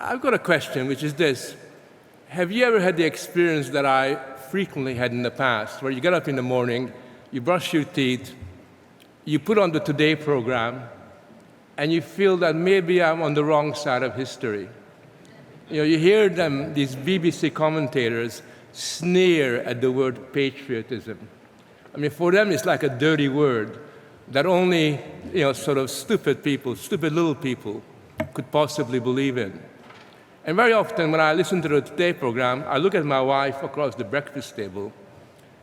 I've got a question, which is this. Have you ever had the experience that I frequently had in the past, where you get up in the morning, you brush your teeth, you put on the Today program, and you feel that maybe I'm on the wrong side of history? You hear them, these BBC commentators, sneer at the word patriotism. I mean, for them, it's like a dirty word that only, sort of stupid people, stupid little people, could possibly believe in. And very often, when I listen to the Today program, I look at my wife across the breakfast table,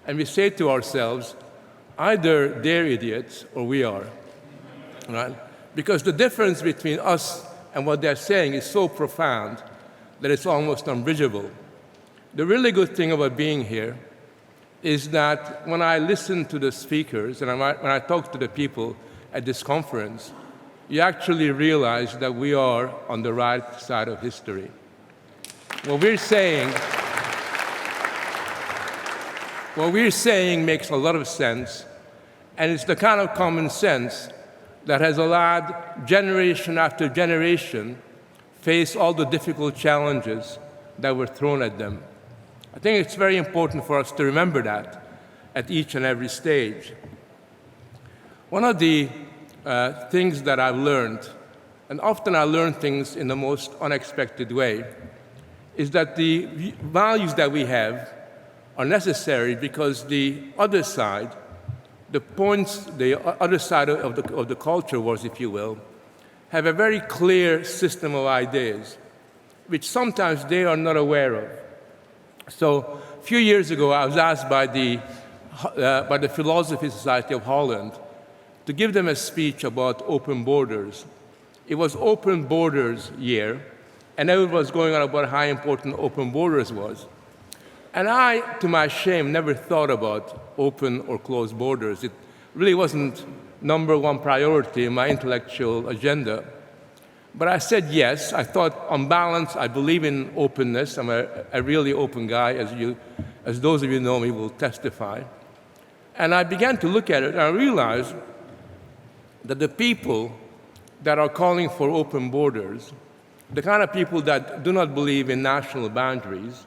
and we say to ourselves, either they're idiots or we are, right? Because the difference between us and what they're saying is so profound that it's almost unbridgeable. The really good thing about being here is that when I listen to the speakers and when I talk to the people at this conference, you actually realize that we are on the right side of history. What we're saying makes a lot of sense, and it's the kind of common sense that has allowed generation after generation face all the difficult challenges that were thrown at them. I think it's very important for us to remember that at each and every stage. One of the things that I've learned, and often I learn things in the most unexpected way, is that the values that we have are necessary because the other side, the other side of the culture wars, if you will, have a very clear system of ideas, which sometimes they are not aware of. So a few years ago, I was asked by the Philosophy Society of Holland to give them a speech about open borders. It was Open Borders Year, and everyone was going on about how important open borders was. And I, to my shame, never thought about open or closed borders. It really wasn't number one priority in my intellectual agenda. But I said yes. I thought, on balance, I believe in openness. I'm a really open guy, as those of you who know me will testify. And I began to look at it, and I realized that the people that are calling for open borders, the kind of people that do not believe in national boundaries,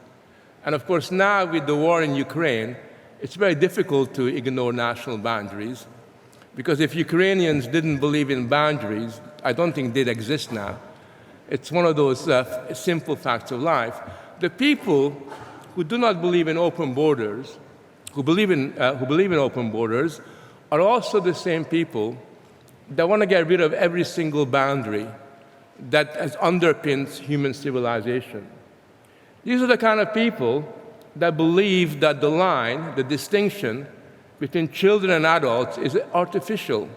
and of course now with the war in Ukraine, it's very difficult to ignore national boundaries, because if Ukrainians didn't believe in boundaries, I don't think they'd exist now. It's one of those simple facts of life. The people who do not believe in open borders, who believe in open borders, are also the same people that want to get rid of every single boundary that has underpins human civilization. These are the kind of people that believe that the line, the distinction between children and adults is artificial.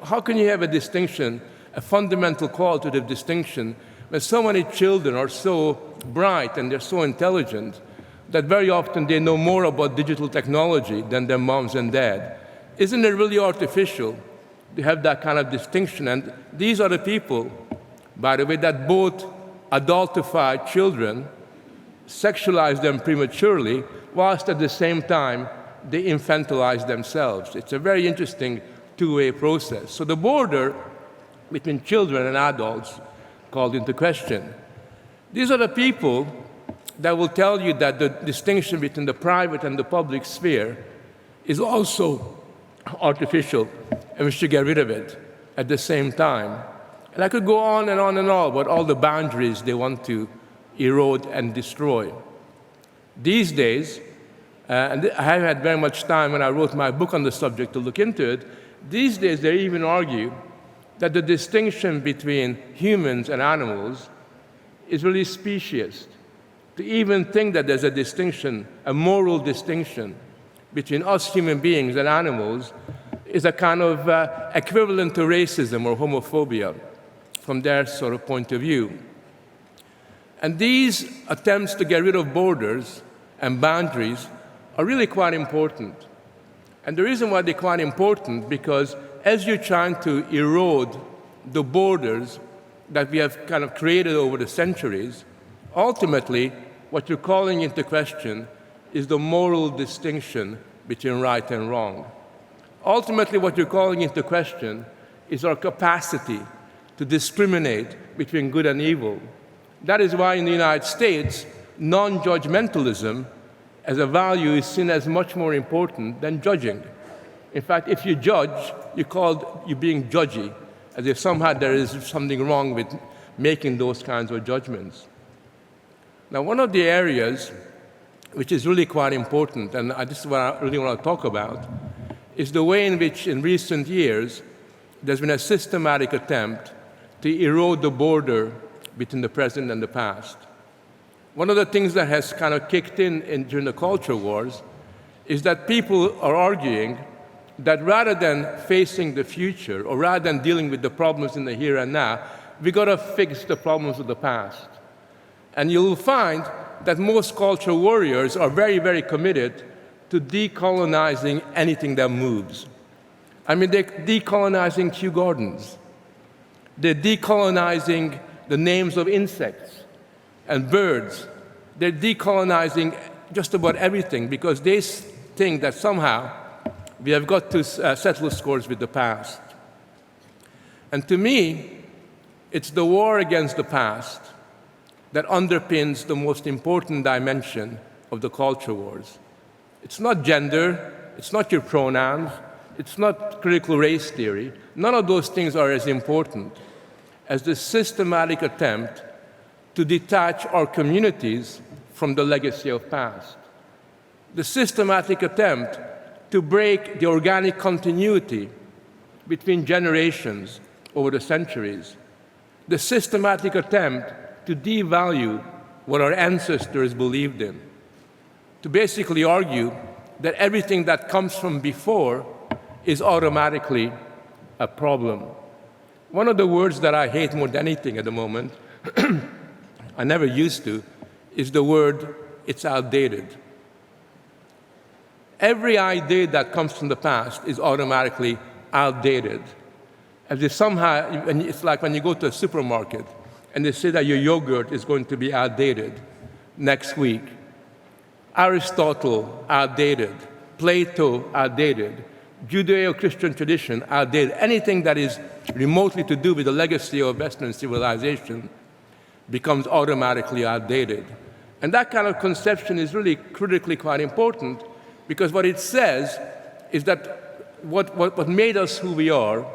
How can you have a distinction, a fundamental qualitative distinction, when so many children are so bright and they're so intelligent that very often they know more about digital technology than their moms and dad? Isn't it really artificial to have that kind of distinction? And these are the people, by the way, that both adultify children, sexualize them prematurely, whilst at the same time they infantilize themselves. It's a very interesting two-way process. So the border between children and adults called into question. These are the people that will tell you that the distinction between the private and the public sphere is also artificial, and we should get rid of it at the same time. And I could go on and on and on about all the boundaries they want to erode and destroy. These days, and I haven't had very much time when I wrote my book on the subject to look into it, these days they even argue that the distinction between humans and animals is really speciesist. To even think that there's a distinction, a moral distinction, between us human beings and animals is a kind of equivalent to racism or homophobia from their sort of point of view. And these attempts to get rid of borders and boundaries are really quite important. And the reason why they're quite important, because as you're trying to erode the borders that we have kind of created over the centuries, ultimately what you're calling into question is the moral distinction between right and wrong. Ultimately, what you're calling into question is our capacity to discriminate between good and evil, That is why in the United States, non-judgmentalism as a value is seen as much more important than judging. In fact, if you judge, you're being judgy, as if somehow there is something wrong with making those kinds of judgments. Now, one of the areas which is really quite important, and this is what I really want to talk about, is the way in which in recent years there's been a systematic attempt to erode the border between the present and the past. One of the things that has kind of kicked in during the culture wars is that people are arguing that rather than facing the future, or rather than dealing with the problems in the here and now, we've got to fix the problems of the past. And you'll find that most culture warriors are very, very committed to decolonizing anything that moves. I mean, they're decolonizing Kew Gardens. They're decolonizing the names of insects and birds. They're decolonizing just about everything because they think that somehow we have got to settle scores with the past. And to me, it's the war against the past that underpins the most important dimension of the culture wars. It's not gender, it's not your pronouns, it's not critical race theory. None of those things are as important as the systematic attempt to detach our communities from the legacy of past. The systematic attempt to break the organic continuity between generations over the centuries. The systematic attempt to devalue what our ancestors believed in. To basically argue that everything that comes from before is automatically a problem. One of the words that I hate more than anything at the moment, I never used to, is the word, it's outdated. Every idea that comes from the past is automatically outdated. As if somehow, it's like when you go to a supermarket and they say that your yogurt is going to be outdated next week. Aristotle, outdated. Plato, outdated. Judeo-Christian tradition, outdated. Anything that is remotely to do with the legacy of Western civilization becomes automatically outdated. And that kind of conception is really critically quite important because what it says is that what made us who we are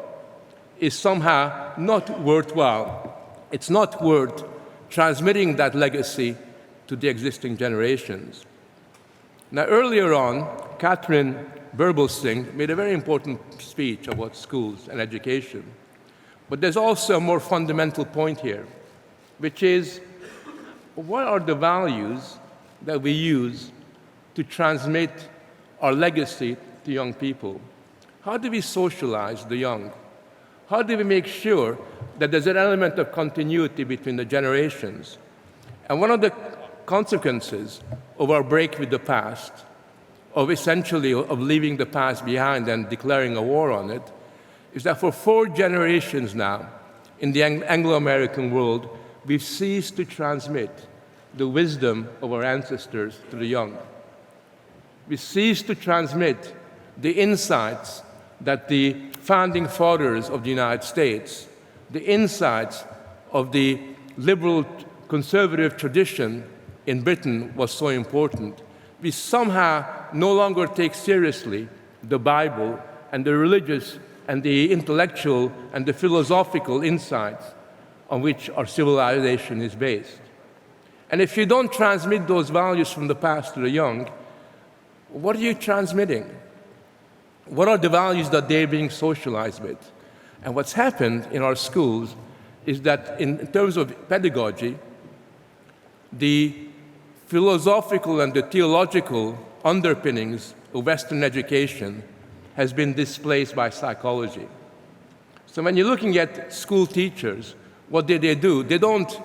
is somehow not worthwhile. It's not worth transmitting that legacy to the existing generations. Now, earlier on, Catherine Berbelsing made a very important speech about schools and education. But there's also a more fundamental point here, which is, what are the values that we use to transmit our legacy to young people? How do we socialize the young? How do we make sure that there's an element of continuity between the generations? And one of the consequences of our break with the past, of leaving the past behind and declaring a war on it, is that for 4 generations now, in the Anglo-American world, we've ceased to transmit the wisdom of our ancestors to the young. We ceased to transmit the insights that the founding fathers of the United States, the insights of the liberal conservative tradition in Britain was so important. We somehow no longer take seriously the Bible and the religious and the intellectual and the philosophical insights on which our civilization is based. And if you don't transmit those values from the past to the young, what are you transmitting? What are the values that they're being socialized with? And what's happened in our schools is that in terms of pedagogy, the philosophical and the theological underpinnings of Western education has been displaced by psychology. So when you're looking at school teachers, what do? They don't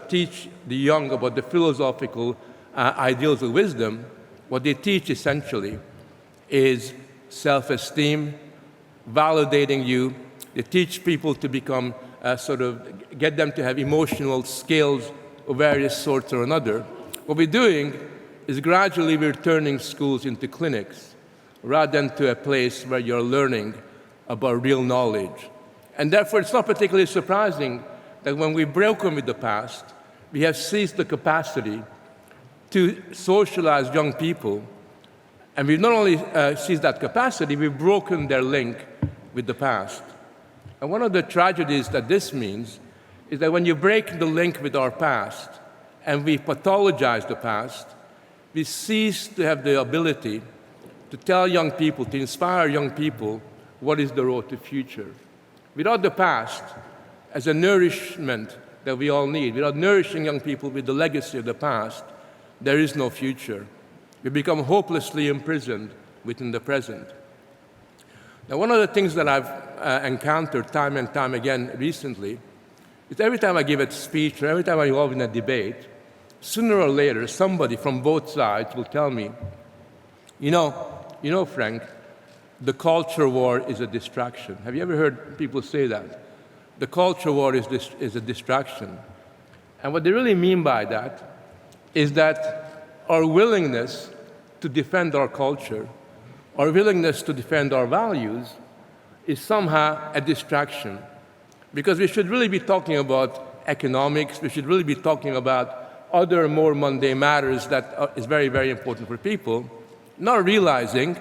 teach the young about the philosophical ideals of wisdom. What they teach essentially is self-esteem, validating you. They teach people to become, get them to have emotional skills of various sorts or another. What we're doing is gradually we're turning schools into clinics rather than to a place where you're learning about real knowledge. And therefore, it's not particularly surprising that when we've broken with the past we have seized the capacity to socialize young people, and we've not only seized that capacity, we've broken their link with the past. And one of the tragedies that this means is that when you break the link with our past and we pathologize the past, we cease to have the ability to tell young people, to inspire young people, what is the road to future. Without the past as a nourishment that we all need, without nourishing young people with the legacy of the past, there is no future. We become hopelessly imprisoned within the present. Now, one of the things that I've encountered time and time again recently is every time I give a speech or every time I'm involved in a debate, sooner or later, somebody from both sides will tell me, you know, Frank, the culture war is a distraction. Have you ever heard people say that? The culture war is a distraction. And what they really mean by that is that our willingness to defend our culture, our willingness to defend our values, is somehow a distraction. Because we should really be talking about economics, we should really be talking about other more mundane matters that is very, very important for people, not realizing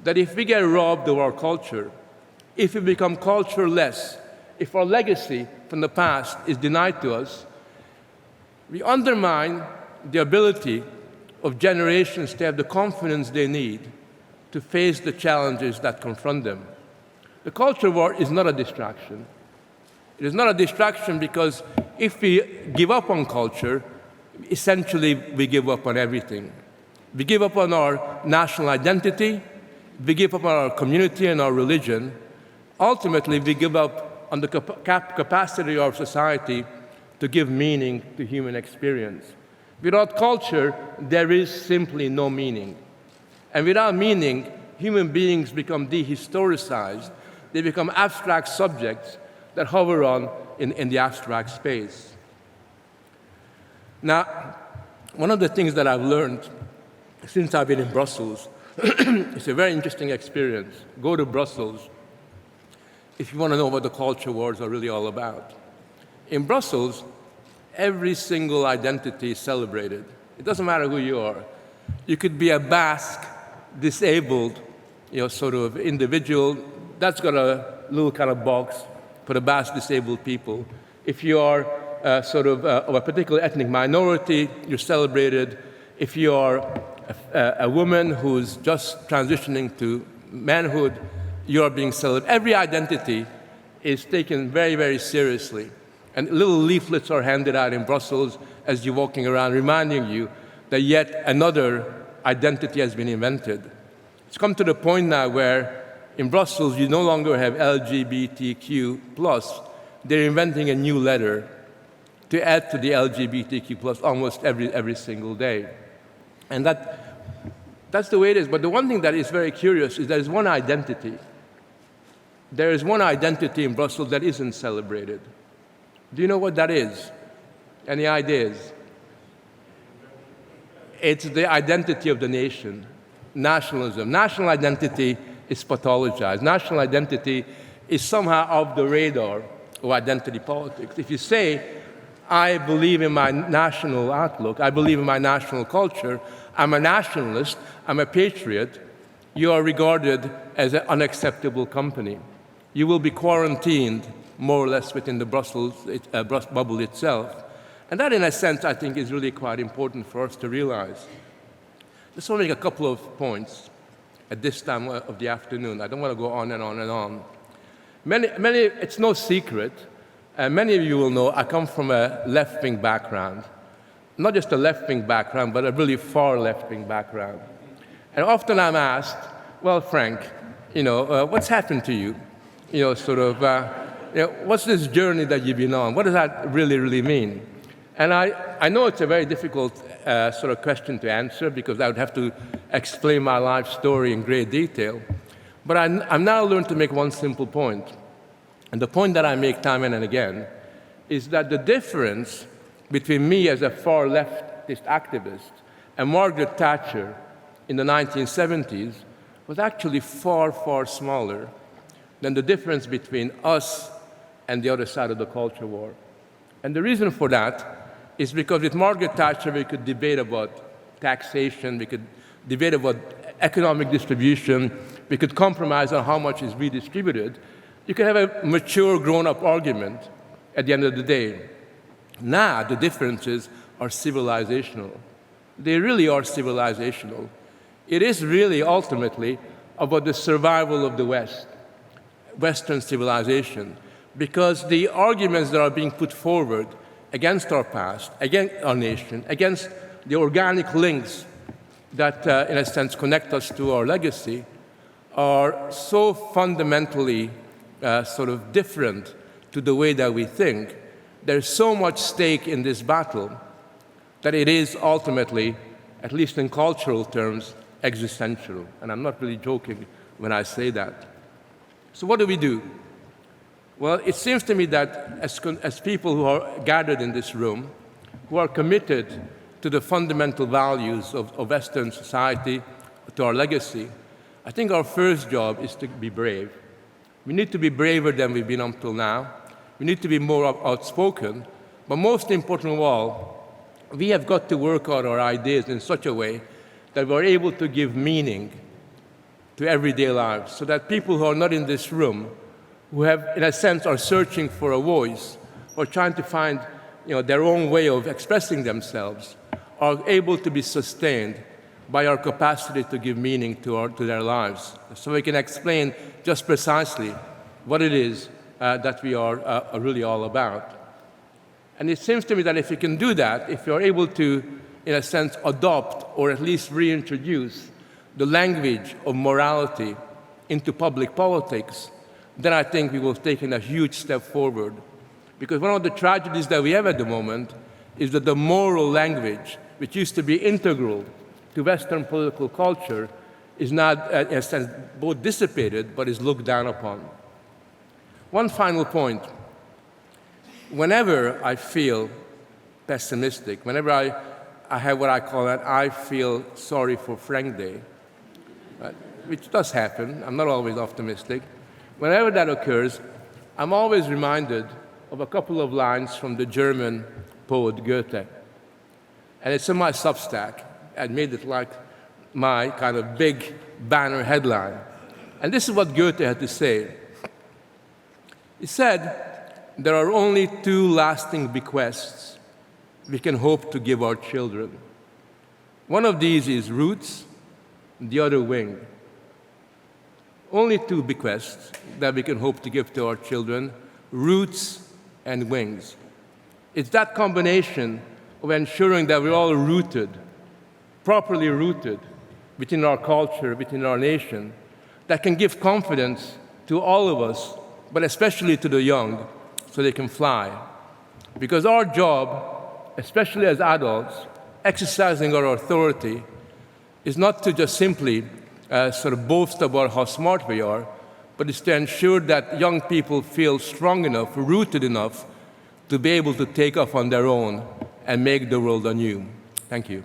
that if we get robbed of our culture, if we become cultureless, if our legacy from the past is denied to us, we undermine the ability of generations to have the confidence they need to face the challenges that confront them. The culture war is not a distraction. It is not a distraction because if we give up on culture, essentially we give up on everything. We give up on our national identity, we give up on our community and our religion. Ultimately, we give up on the capacity of our society to give meaning to human experience. Without culture, there is simply no meaning. And without meaning, human beings become dehistoricized. They become abstract subjects that hover on in the abstract space. Now, one of the things that I've learned since I've been in Brussels, it's a very interesting experience. Go to Brussels if you want to know what the culture wars are really all about. In Brussels, every single identity is celebrated. It doesn't matter who you are. You could be a Basque, disabled, sort of individual. That's got a little kind of box for the Basque disabled people. If you are of a particular ethnic minority, you're celebrated. If you are a woman who's just transitioning to manhood, you're being celebrated. Every identity is taken very, very seriously. And little leaflets are handed out in Brussels as you're walking around, reminding you that yet another identity has been invented. It's come to the point now where in Brussels you no longer have LGBTQ+. They're inventing a new letter to add to the LGBTQ+ almost every single day. And that's the way it is. But the one thing that is very curious is there is one identity. There is one identity in Brussels that isn't celebrated. Do you know what that is? Any ideas? It's the identity of the nation, nationalism. National identity is pathologized. National identity is somehow off the radar of identity politics. If you say, I believe in my national outlook, I believe in my national culture, I'm a nationalist, I'm a patriot, you are regarded as an unacceptable company. You will be quarantined more or less within the Brussels bubble itself. And that, in a sense, I think is really quite important for us to realize. Just want to make a couple of points at this time of the afternoon. I don't want to go on and on and on. It's no secret, many of you will know I come from a left-wing background. Not just a left-wing background, but a really far left-wing background. And often I'm asked, well, Frank, what's happened to you? What's this journey that you've been on? What does that really, really mean? And I know it's a very difficult sort of question to answer because I would have to explain my life story in great detail. But I've now learned to make one simple point. And the point that I make time and again is that the difference between me as a far leftist activist and Margaret Thatcher in the 1970s was actually far, far smaller than the difference between us and the other side of the culture war. And the reason for that is because with Margaret Thatcher, we could debate about taxation, we could debate about economic distribution, we could compromise on how much is redistributed. You could have a mature, grown-up argument at the end of the day. Now, the differences are civilizational. They really are civilizational. It is really, ultimately, about the survival of the West, Western civilization, because the arguments that are being put forward against our past, against our nation, against the organic links that, in a sense, connect us to our legacy, are so fundamentally sort of different to the way that we think. There's so much stake in this battle that it is ultimately, at least in cultural terms, existential. And I'm not really joking when I say that. So what do we do? Well, it seems to me that as people who are gathered in this room, who are committed to the fundamental values of Western society, to our legacy, I think our first job is to be brave. We need to be braver than we've been until now. We need to be more outspoken. But most important of all, we have got to work out our ideas in such a way that we're able to give meaning to everyday lives, so that people who are not in this room, who have, in a sense, are searching for a voice or trying to find their own way of expressing themselves, are able to be sustained by our capacity to give meaning to their lives. So we can explain just precisely what it is that we are really all about. And it seems to me that if you can do that, if you're able to, in a sense, adopt or at least reintroduce the language of morality into public politics, then I think we will have taken a huge step forward. Because one of the tragedies that we have at the moment is that the moral language, which used to be integral to Western political culture, is now, in a sense, both dissipated but is looked down upon. One final point. Whenever I feel pessimistic, whenever I have what I call an I feel sorry for Frank day, which does happen, I'm not always optimistic, whenever that occurs, I'm always reminded of a couple of lines from the German poet Goethe. And it's in my Substack. I made it like my kind of big banner headline. And this is what Goethe had to say. He said, "There are only two lasting bequests we can hope to give our children. One of these is roots, the other wing. Only two bequests that we can hope to give to our children, roots and wings. It's that combination of ensuring that we're all rooted, properly rooted within our culture, within our nation, that can give confidence to all of us, but especially to the young, so they can fly. Because our job, especially as adults, exercising our authority, is not to just simply sort of boast about how smart we are, but is to ensure that young people feel strong enough, rooted enough, to be able to take off on their own and make the world anew. Thank you.